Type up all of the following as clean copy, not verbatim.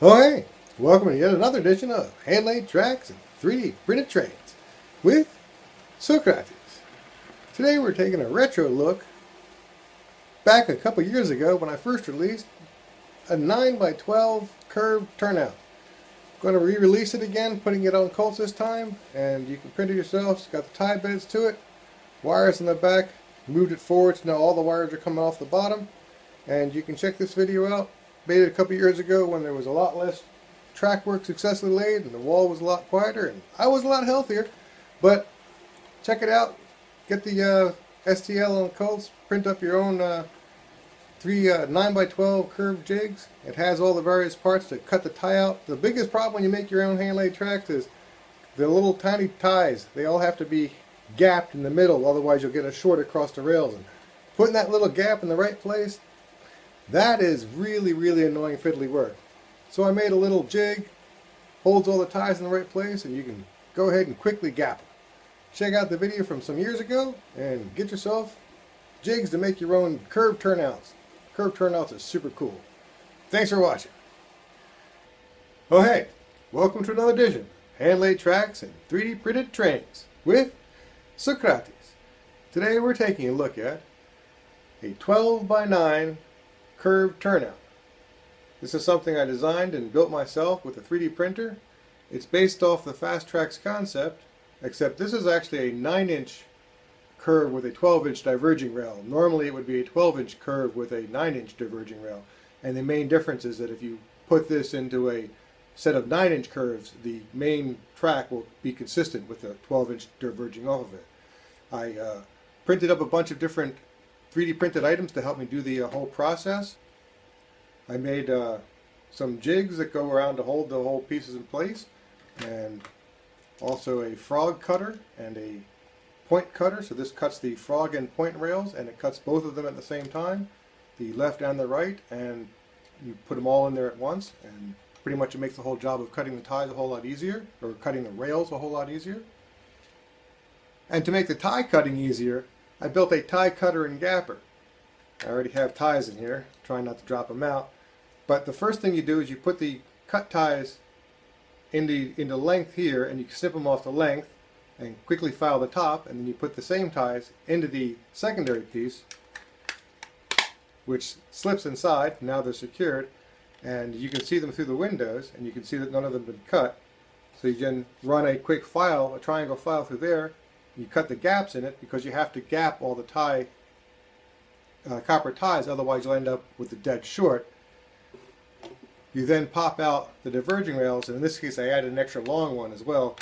Oh hey, welcome to yet another edition of Hand-Laid Tracks and 3D Printed Trains with Socrates. Today we're taking a retro look back a couple years ago when I first released a 9x12 curved turnout. I'm going to re-release it again, putting it on Colts this time, and you can print it yourself. It's got the tie beds to it, wires in the back, moved it forward so now all the wires are coming off the bottom, and you can check this video out. Made it a couple years ago when there was a lot less track work successfully laid and the wall was a lot quieter and I was a lot healthier. But check it out. Get the STL on Colts. Print up your own three 9x12 curved jigs. It has all the various parts to cut the tie out. The biggest problem when you make your own hand-laid tracks is the little tiny ties. They all have to be gapped in the middle, otherwise you'll get a short across the rails. And putting that little gap in the right place, that is really, really annoying fiddly work. So I made a little jig, holds all the ties in the right place, and you can go ahead and quickly gap them. Check out the video from some years ago and get yourself jigs to make your own curved turnouts. Curved turnouts are super cool. Thanks for watching. Oh hey, welcome to another edition of Hand-Laid Tracks and 3D Printed Trains with Socrates. Today we're taking a look at a 12x9 curved turnout. This is something I designed and built myself with a 3D printer. It's based off the Fast Tracks concept, except this is actually a 9-inch curve with a 12-inch diverging rail. Normally it would be a 12-inch curve with a 9-inch diverging rail. And the main difference is that if you put this into a set of 9-inch curves, the main track will be consistent with the 12-inch diverging off of it. I printed up a bunch of different 3D printed items to help me do the whole process. I made some jigs that go around to hold the whole pieces in place, and also a frog cutter and a point cutter. So this cuts the frog and point rails, and it cuts both of them at the same time, the left and the right, and you put them all in there at once, and pretty much it makes the whole job of cutting the ties a whole lot easier, or cutting the rails a whole lot easier. And to make the tie cutting easier, I built a tie cutter and gapper. I already have ties in here, trying not to drop them out. But the first thing you do is you put the cut ties into length here, and you snip them off the length and quickly file the top, and then you put the same ties into the secondary piece, which slips inside. Now they're secured, and you can see them through the windows, and you can see that none of them have been cut. So you can run a quick file, a triangle file through there. You cut the gaps in it because you have to gap all the copper ties, otherwise you'll end up with the dead short. You then pop out the diverging rails, and in this case I added an extra long one as well,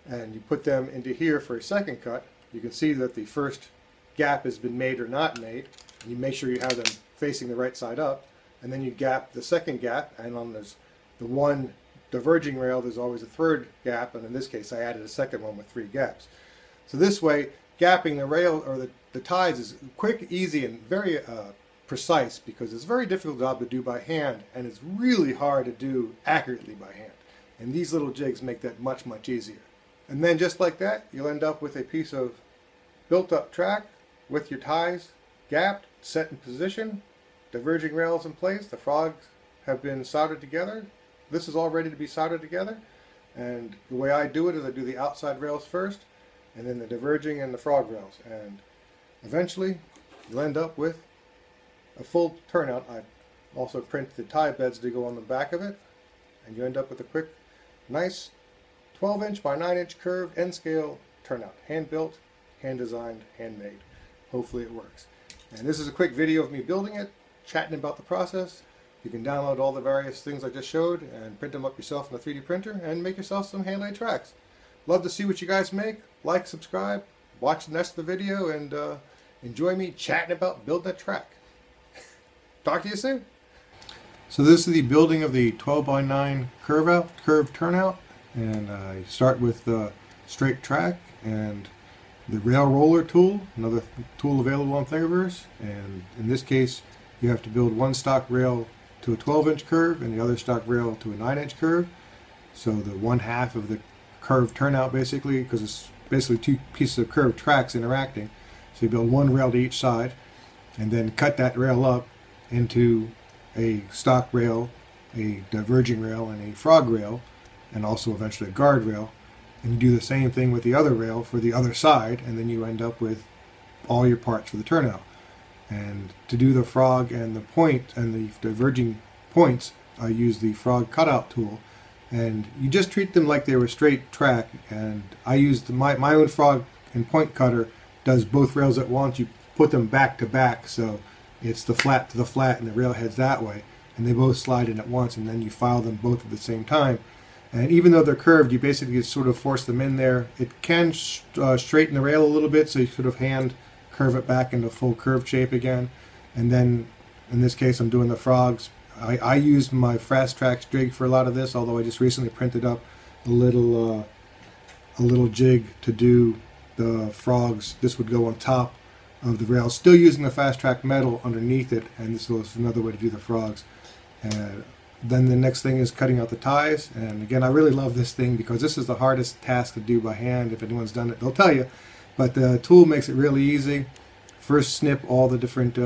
and you put them into here for a second cut. You can see that the first gap has been made or not made, and you make sure you have them facing the right side up, and then you gap the second gap, and on the one diverging rail there's always a third gap, and in this case I added a second one with 3 gaps. So this way, gapping the rail or the ties is quick, easy, and very precise, because it's a very difficult job to do by hand, and it's really hard to do accurately by hand. And these little jigs make that much, much easier. And then just like that, you'll end up with a piece of built-up track with your ties gapped, set in position, diverging rails in place. The frogs have been soldered together. This is all ready to be soldered together. And the way I do it is I do the outside rails first, and then the diverging and the frog rails, and eventually you'll end up with a full turnout. I also print the tie beds to go on the back of it, and you end up with a quick, nice 12-inch by 9-inch curved N-scale turnout. Hand-built, hand-designed, handmade. Hopefully it works. And this is a quick video of me building it, chatting about the process. You can download all the various things I just showed and print them up yourself in a 3D printer and make yourself some hand-laid tracks. Love to see what you guys make. Like, subscribe, watch the next of the video, and enjoy me chatting about building a track. Talk to you soon. So this is the building of the 12x9 curved turnout, and I start with the straight track and the rail roller tool, another tool available on Thingiverse. And in this case, you have to build one stock rail to a 12-inch curve and the other stock rail to a 9-inch curve. So the one half of the curved turnout, basically, because it's basically 2 pieces of curved tracks interacting. So you build one rail to each side, and then cut that rail up into a stock rail a diverging rail and a frog rail, and also eventually a guard rail. And you do the same thing with the other rail for the other side, and then you end up with all your parts for the turnout. And to do the frog and the point and the diverging points, I use the frog cutout tool, and you just treat them like they were straight track. And I used my own frog and point cutter does both rails at once. You put them back to back, so it's the flat to the flat and the rail heads that way, and they both slide in at once, and then you file them both at the same time. And even though they're curved, you basically sort of force them in there. It can straighten the rail a little bit, so you sort of hand curve it back into full curved shape again. And then in this case I'm doing the frogs. I used my Fast Tracks jig for a lot of this, although I just recently printed up a little jig to do the frogs. This would go on top of the rail, still using the Fast Track metal underneath it, and this was another way to do the frogs. Then the next thing is cutting out the ties, and again I really love this thing because this is the hardest task to do by hand. If anyone's done it, they'll tell you, but the tool makes it really easy. First snip all the different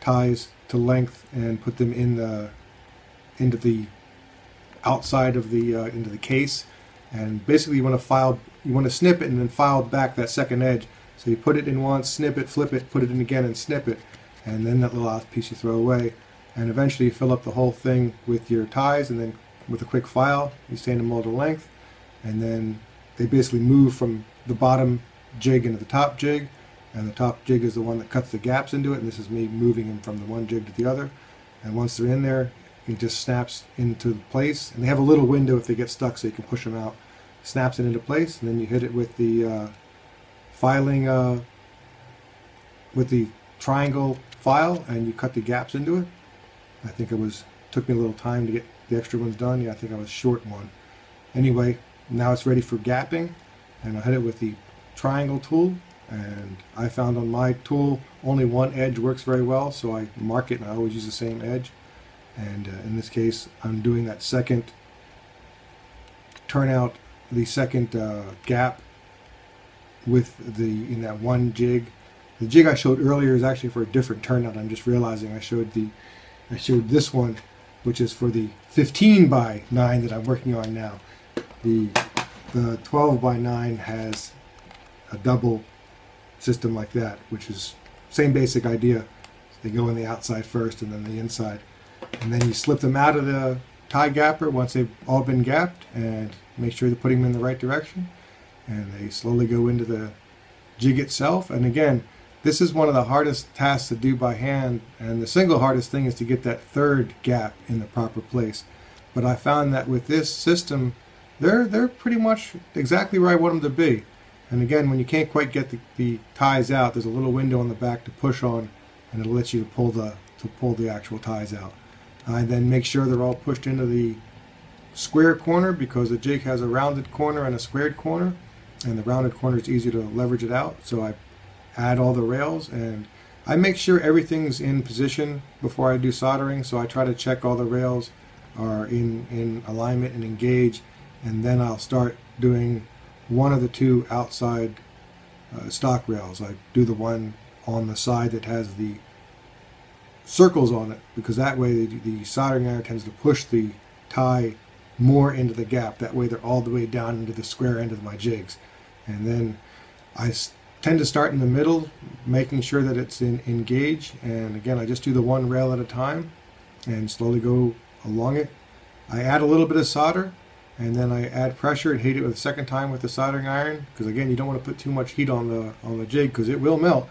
ties to length and put them in into the outside of the into the case, and basically you want to snip it and then file back that second edge. So you put it in once, snip it, flip it, put it in again and snip it, and then that little piece you throw away. And eventually you fill up the whole thing with your ties, and then with a quick file you sand them all to length, and then they basically move from the bottom jig into the top jig, and the top jig is the one that cuts the gaps into it, and this is me moving them from the one jig to the other. And once they're in there, it just snaps into place, and they have a little window if they get stuck so you can push them out. Snaps it into place, and then you hit it with the filing with the triangle file, and you cut the gaps into it. I think took me a little time to get the extra ones done. Yeah, I think I was short one. Anyway, now it's ready for gapping, and I hit it with the triangle tool, and I found on my tool only one edge works very well, so I mark it and I always use the same edge. And in this case I'm doing that second turnout, the second gap with in that one jig. The jig I showed earlier is actually for a different turnout. I'm just realizing I showed this one, which is for the 15 by 9 that I'm working on now. The 12 by 9 has a double system like that, which is same basic idea. They go in the outside first and then the inside, and then you slip them out of the tie gapper once they've all been gapped, and make sure you're putting them in the right direction, and they slowly go into the jig itself. And again, this is one of the hardest tasks to do by hand, and the single hardest thing is to get that third gap in the proper place. But I found that with this system, they're pretty much exactly where I want them to be. And again, when you can't quite get the ties out, there's a little window on the back to push on, and it'll let you pull the actual ties out. I then make sure they're all pushed into the square corner, because the jig has a rounded corner and a squared corner, and the rounded corner is easy to leverage it out. So I add all the rails, and I make sure everything's in position before I do soldering. So I try to check all the rails are in alignment and engaged, and then I'll start doing one of the two outside stock rails. I do the one on the side that has the circles on it, because that way the soldering iron tends to push the tie more into the gap. That way they're all the way down into the square end of my jigs. And then I tend to start in the middle, making sure that it's engaged. And again, I just do the one rail at a time and slowly go along it. I add a little bit of solder, and then I add pressure and heat it with a second time with the soldering iron, because again, you don't want to put too much heat on the jig, because it will melt.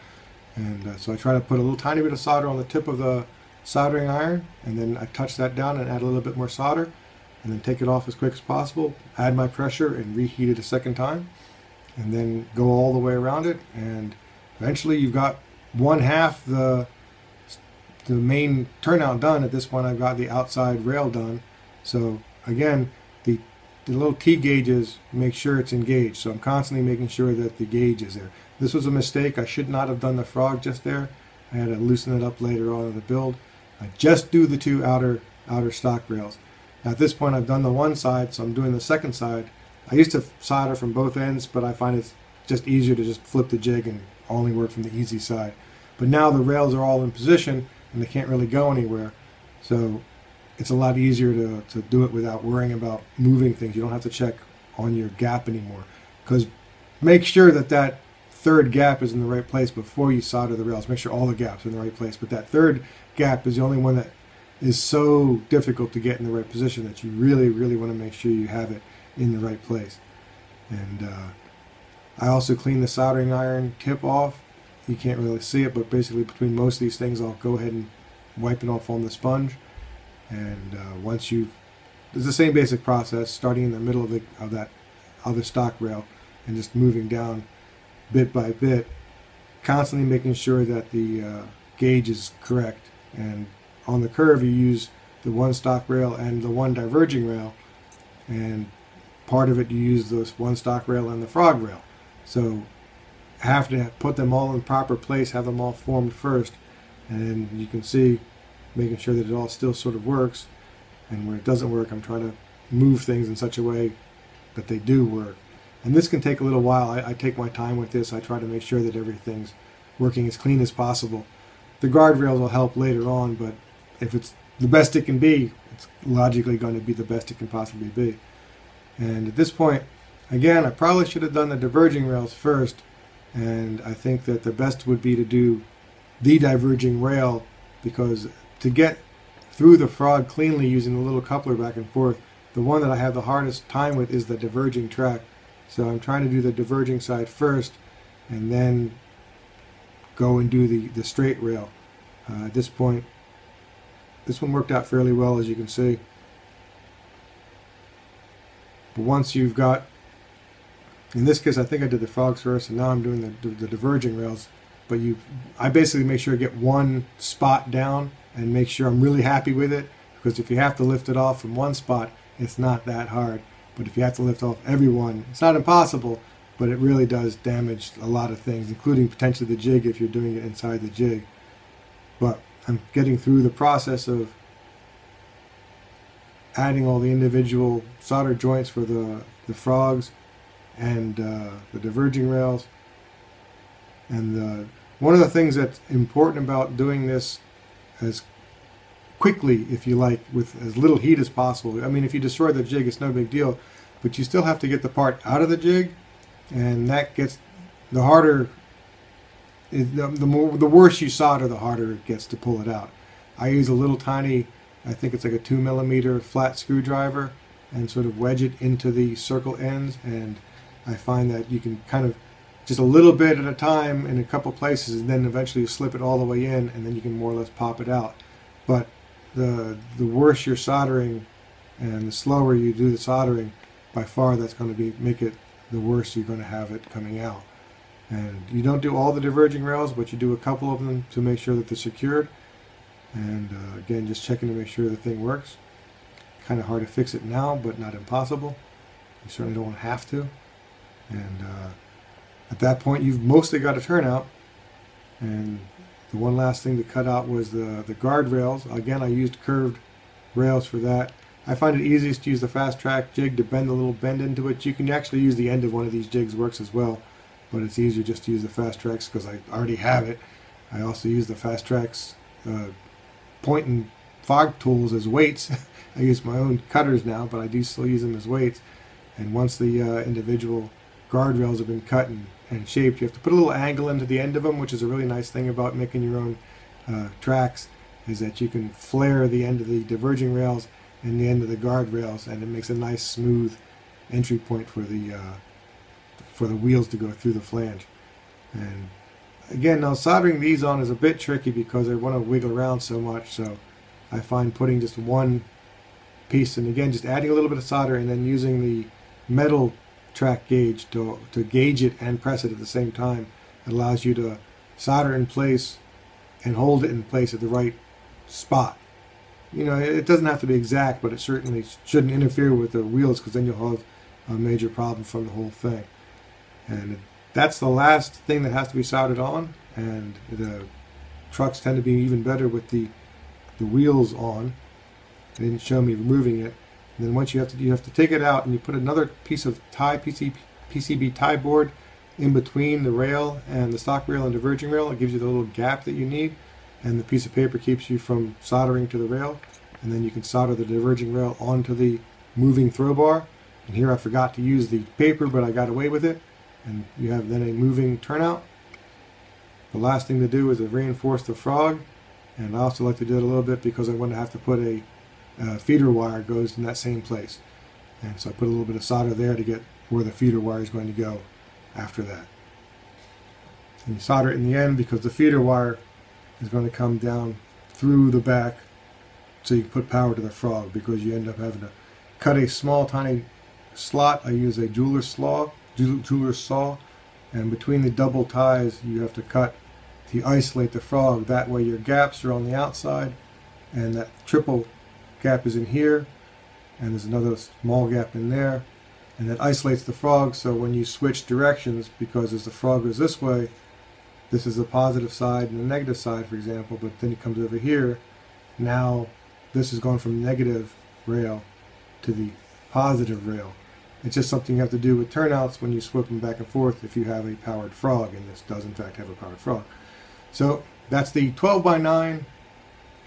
And so I try to put a little tiny bit of solder on the tip of the soldering iron, and then I touch that down and add a little bit more solder, and then take it off as quick as possible, add my pressure and reheat it a second time, and then go all the way around it. And eventually you've got one half the main turnout done. At this point I've got the outside rail done. So again, the little T gauges make sure it's engaged, so I'm constantly making sure that the gauge is there. This was a mistake. I should not have done the frog just there. I had to loosen it up later on in the build. I just do the two outer stock rails. Now at this point I've done the one side, so I'm doing the second side. I used to solder from both ends, but I find it's just easier to just flip the jig and only work from the easy side. But now the rails are all in position and they can't really go anywhere. So it's a lot easier to do it without worrying about moving things. You don't have to check on your gap anymore, because make sure that that third gap is in the right place before you solder the rails. Make sure all the gaps are in the right place, but that third gap is the only one that is so difficult to get in the right position that you really, really want to make sure you have it in the right place. And I also clean the soldering iron tip off. You can't really see it, but basically between most of these things, I'll go ahead and wipe it off on the sponge. And once you've, it's the same basic process, starting in the middle of that other stock rail and just moving down bit by bit, constantly making sure that the gauge is correct. And on the curve, you use the one stock rail and the one diverging rail, and part of it you use the one stock rail and the frog rail. So have to put them all in proper place, have them all formed first, and then you can see, making sure that it all still sort of works. And where it doesn't work, I'm trying to move things in such a way that they do work. And this can take a little while. I take my time with this. I try to make sure that everything's working as clean as possible. The guardrails will help later on, but if it's the best it can be, it's logically going to be the best it can possibly be. And at this point, again, I probably should have done the diverging rails first, and I think that the best would be to do the diverging rail, because to get through the frog cleanly using the little coupler back and forth, the one that I have the hardest time with is the diverging track. So I'm trying to do the diverging side first and then go and do the straight rail. At this point, this one worked out fairly well, as you can see. But once you've got, in this case I think I did the frogs first, and now I'm doing the diverging rails. But I basically make sure I get one spot down and make sure I'm really happy with it, because if you have to lift it off from one spot, it's not that hard. But if you have to lift off every one, it's not impossible, but it really does damage a lot of things, including potentially the jig if you're doing it inside the jig. But I'm getting through the process of adding all the individual solder joints for the frogs and the diverging rails. And one of the things that's important about doing this as quickly, if you like, with as little heat as possible. I mean, if you destroy the jig, it's no big deal, but you still have to get the part out of the jig, and that gets, the harder, the worse you solder, the harder it gets to pull it out. I use a little tiny, I think it's like a 2mm flat screwdriver, and sort of wedge it into the circle ends, and I find that you can kind of just a little bit at a time in a couple places, and then eventually you slip it all the way in, and then you can more or less pop it out. But the worse you're soldering and the slower you do the soldering, by far that's going to make it the worse you're going to have it coming out. And you don't do all the diverging rails, but you do a couple of them to make sure that they're secured. And again, just checking to make sure the thing works. Kind of hard to fix it now, but not impossible. You certainly don't have to. And at that point, you've mostly got a turnout. And the one last thing to cut out was the guardrails. Again, I used curved rails for that. I find it easiest to use the Fast Track jig to bend a little bend into it. You can actually use the end of one of these jigs, works as well, but it's easier just to use the Fast Tracks because I already have it. I also use the Fast Tracks point and fog tools as weights. I use my own cutters now, but I do still use them as weights. And once the individual guardrails have been cut and shaped, you have to put a little angle into the end of them, which is a really nice thing about making your own tracks, is that you can flare the end of the diverging rails and the end of the guardrails, and it makes a nice smooth entry point for the wheels to go through the flange. And again, now soldering these on is a bit tricky because I want to wiggle around so much, so I find putting just one piece, and again just adding a little bit of solder and then using the metal track gauge to gauge it and press it at the same time. It allows you to solder in place and hold it in place at the right spot. You know, it doesn't have to be exact, but it certainly shouldn't interfere with the wheels, because then you'll have a major problem from the whole thing. And that's the last thing that has to be soldered on, and the trucks tend to be even better with the wheels on. They didn't show me removing it. And then once you have to take it out, and you put another piece of PCB tie board in between the rail and the stock rail and diverging rail. It gives you the little gap that you need, and the piece of paper keeps you from soldering to the rail. and then you can solder the diverging rail onto the moving throw bar. And here I forgot to use the paper, but I got away with it. And you have then a moving turnout. The last thing to do is to reinforce the frog. And I also like to do it a little bit because I'm going to have to put a feeder wire goes in that same place. And so I put a little bit of solder there to get where the feeder wire is going to go after that. And you solder it in the end because the feeder wire is going to come down through the back so you can put power to the frog, because you end up having to cut a small tiny slot. I use a jeweler's saw, and between the double ties you have to cut to isolate the frog. That way your gaps are on the outside and that triple gap is in here, and there's another small gap in there, and that isolates the frog. So when you switch directions, because as the frog goes this way, this is the positive side and the negative side, for example, but then it comes over here. Now this is going from negative rail to the positive rail. It's just something you have to do with turnouts when you swip them back and forth if you have a powered frog, and this does in fact have a powered frog. So that's the 12x9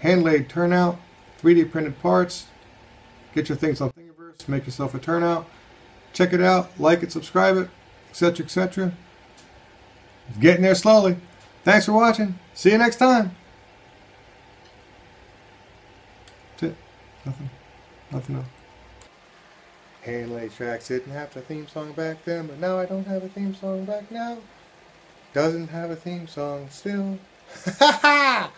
hand-laid turnout, 3D printed parts. Get your things on Thingiverse, make yourself a turnout. Check it out, like it, subscribe it, etc., etc. It's getting there slowly. Thanks for watching. See you next time. That's it. Nothing else. Hand-laid Tracks didn't have a theme song back then, but now I don't have a theme song back now. Doesn't have a theme song still. Ha ha!